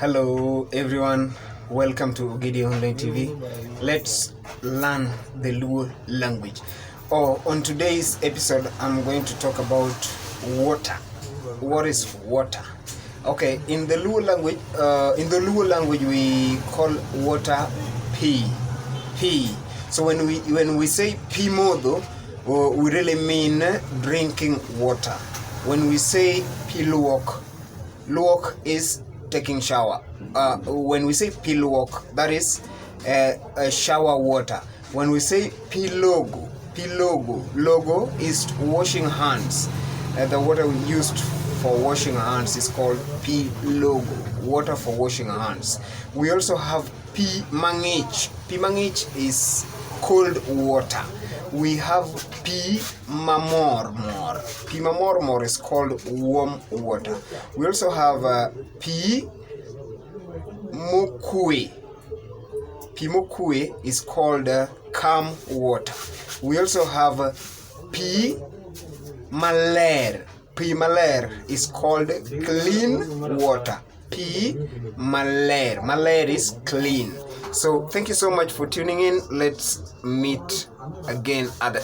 Hello everyone, welcome to Ogidi Online TV. Let's learn the Luo language. On today's episode, I'm going to talk about water. What is water? Okay, in the Luo language, we call water pi. So when we say pi modo, we really mean drinking water. When we say pi luok is taking shower. When we say pi luok, that is a shower water. When we say pi logo is washing hands. The water we used for washing hands is called pi logo, water for washing hands. We also have pi mangich. Pi mangich is cold water. We have pi mamormor. Pi mamormor is called warm water. We also have pi mukue. Pi mukue is called calm water. We also have pi maler. Pi maler is called clean water. Pi maler. Maler is clean. So thank you so much for tuning in. Let's meet again at